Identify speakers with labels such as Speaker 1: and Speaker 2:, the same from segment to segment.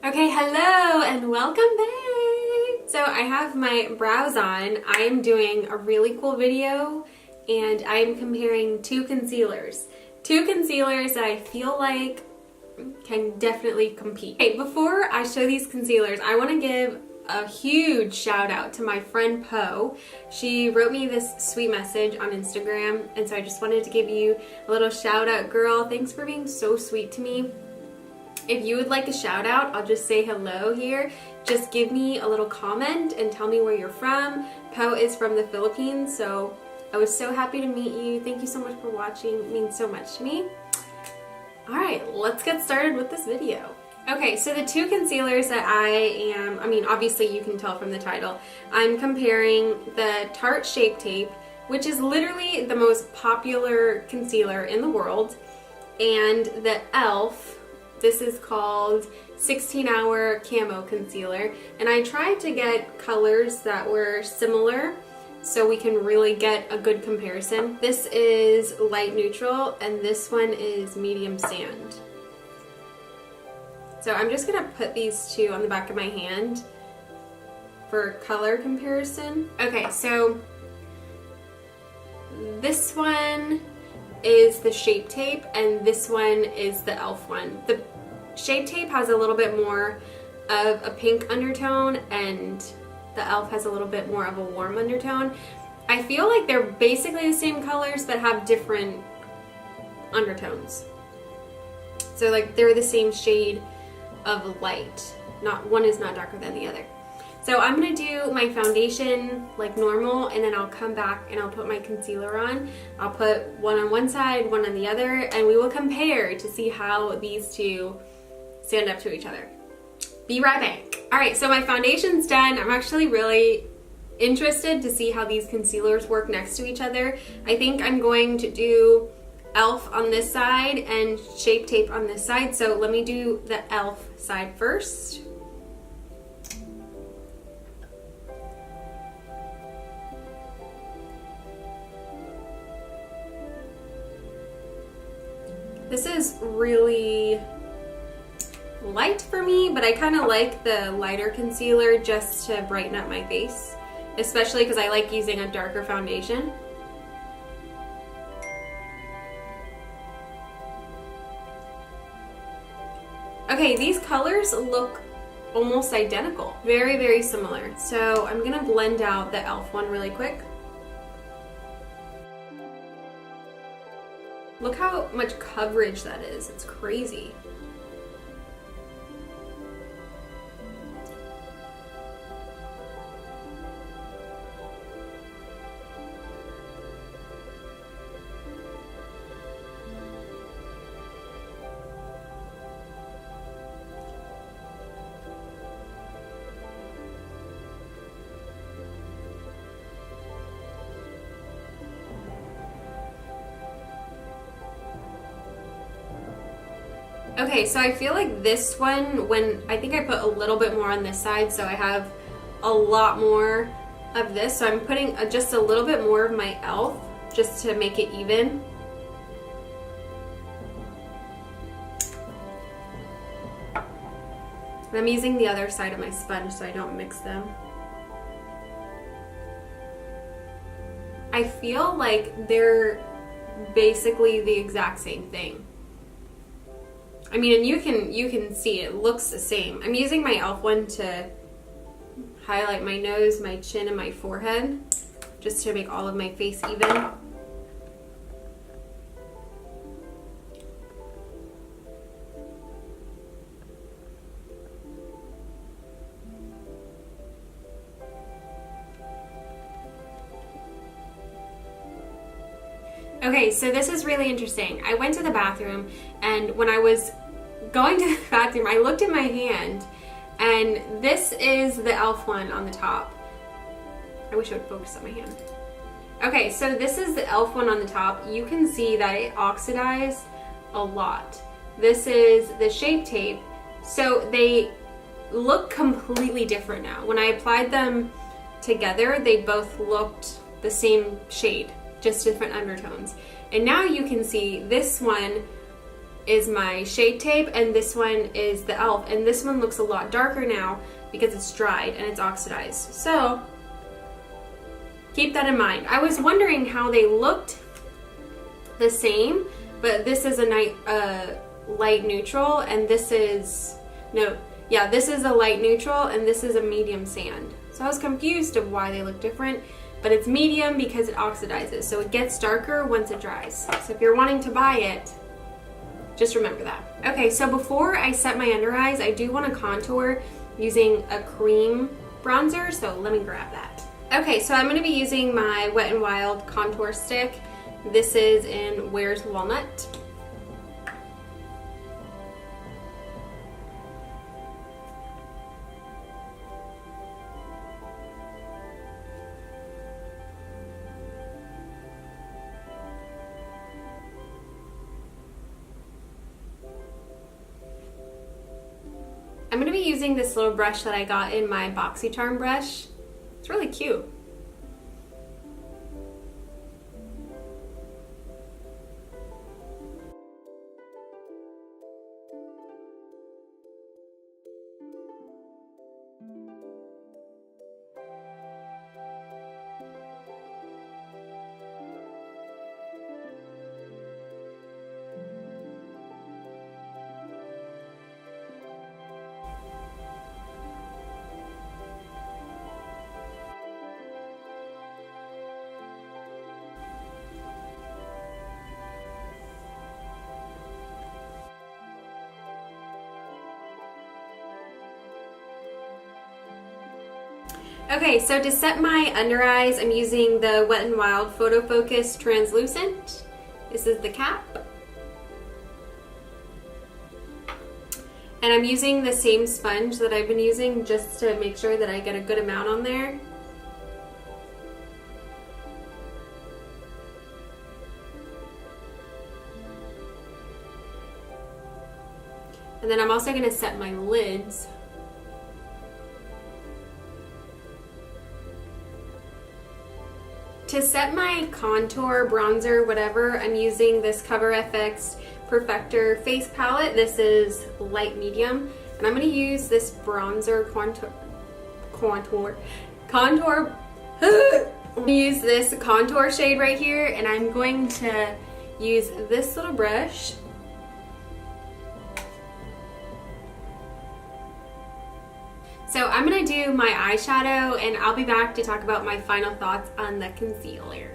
Speaker 1: Okay, hello and welcome back! So I have my brows on. I am doing a really cool video and I'm comparing two concealers. Two concealers that I feel like can definitely compete. Okay, before I show these concealers, I want to give a huge shout out to my friend Poe. She wrote me this sweet message on Instagram, and so I just wanted to give you a little shout out, girl. Thanks for being so sweet to me. If you would like a shout out, I'll just say hello here. Just give me a little comment and tell me where you're from. Poe is from the Philippines, so I was so happy to meet you. Thank you so much for watching. It means so much to me. Alright, let's get started with this video. Okay, so the two concealers that obviously you can tell from the title, I'm comparing the Tarte Shape Tape, which is literally the most popular concealer in the world, and the e.l.f. This is called 16-Hour Camo Concealer, and I tried to get colors that were similar so we can really get a good comparison. This is light neutral, and this one is medium sand. So I'm just gonna put these two on the back of my hand for color comparison. Okay, so this one is the Shape Tape, and this one is the e.l.f. one. The Shape Tape has a little bit more of a pink undertone, and the e.l.f. has a little bit more of a warm undertone. I feel like they're basically the same colors but have different undertones. So like they're the same shade of light. One is not darker than the other. So I'm gonna do my foundation like normal, and then I'll come back and I'll put my concealer on. I'll put one on one side, one on the other, and we will compare to see how these two stand up to each other. Be right back. Alright, so my foundation's done. I'm actually really interested to see how these concealers work next to each other. I think I'm going to do e.l.f. on this side and Shape Tape on this side. So let me do the e.l.f. side first. This is really light for me, but I kind of like the lighter concealer just to brighten up my face, especially because I like using a darker foundation. Okay, these colors look almost identical. Very, very similar. So I'm gonna blend out the e.l.f. one really quick. Look how much coverage that is. It's crazy. Okay, so I feel like this one, I think I put a little bit more on this side, so I have a lot more of this. So I'm putting just a little bit more of my e.l.f. just to make it even. And I'm using the other side of my sponge so I don't mix them. I feel like they're basically the exact same thing. I mean, and you can see it looks the same. I'm using my e.l.f. one to highlight my nose, my chin, and my forehead, just to make all of my face even. Okay, so this is really interesting. I went to the bathroom, and when I was going to the bathroom, I looked at my hand, and this is the e.l.f. one on the top. I wish I would focus on my hand. Okay, so this is the e.l.f. one on the top. You can see that it oxidized a lot. This is the Shape Tape. So they look completely different now. When I applied them together, they both looked the same shade, just different undertones. And now you can see this one is my Shape Tape, and this one is the e.l.f. And this one looks a lot darker now because it's dried and it's oxidized. So keep that in mind. I was wondering how they looked the same, but this is a light neutral, and this is, this is a light neutral, and this is a medium sand. So I was confused of why they look different, but it's medium because it oxidizes, so it gets darker once it dries. So if you're wanting to buy it, just remember that. Okay, so before I set my under eyes, I do want to contour using a cream bronzer, so let me grab that. Okay, so I'm going to be using my Wet n Wild contour stick. This is in Where's Walnut. I'm going to be using this little brush that I got in my BoxyCharm brush. It's really cute. Okay, so to set my under eyes, I'm using the Wet n Wild Photo Focus Translucent. This is the cap. And I'm using the same sponge that I've been using just to make sure that I get a good amount on there. And then I'm also going to set my lids. To set my contour, bronzer, whatever, I'm using this Cover FX Perfector face palette. This is light medium, and I'm going to use this bronzer I'm going to use this contour shade right here, and I'm going to use this little brush. So I'm going to do my eyeshadow, and I'll be back to talk about my final thoughts on the concealer.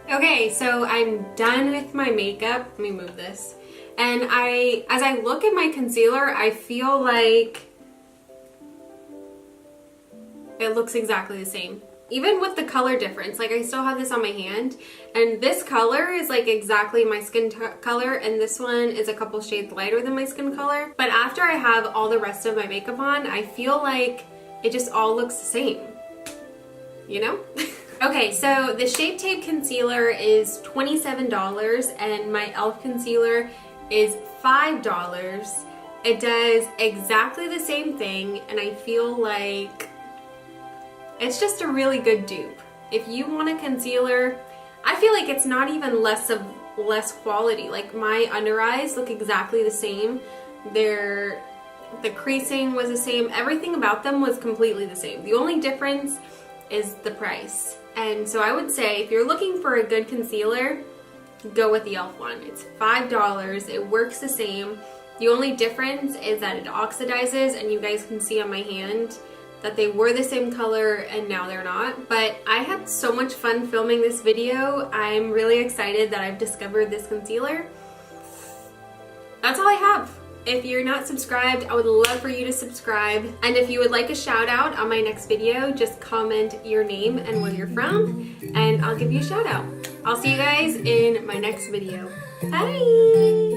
Speaker 1: Okay, so I'm done with my makeup. Let me move this. And as I look at my concealer, I feel like it looks exactly the same. Even with the color difference, like I still have this on my hand, and this color is like exactly my skin color, and this one is a couple shades lighter than my skin color. But after I have all the rest of my makeup on, I feel like it just all looks the same, you know? Okay, so the Shape Tape Concealer is $27, and my e.l.f. concealer is $5. It does exactly the same thing, and I feel like it's just a really good dupe. If you want a concealer, I feel like it's not even less quality. Like my under eyes look exactly the same. The creasing was the same. Everything about them was completely the same. The only difference is the price. And so I would say if you're looking for a good concealer, go with the e.l.f. one. It's $5. It works the same. The only difference is that it oxidizes, and you guys can see on my hand that they were the same color and now they're not. But I had so much fun filming this video. I'm really excited that I've discovered this concealer. That's all I have. If you're not subscribed, I would love for you to subscribe. And if you would like a shout out on my next video, just comment your name and where you're from, and I'll give you a shout out. I'll see you guys in my next video. Bye!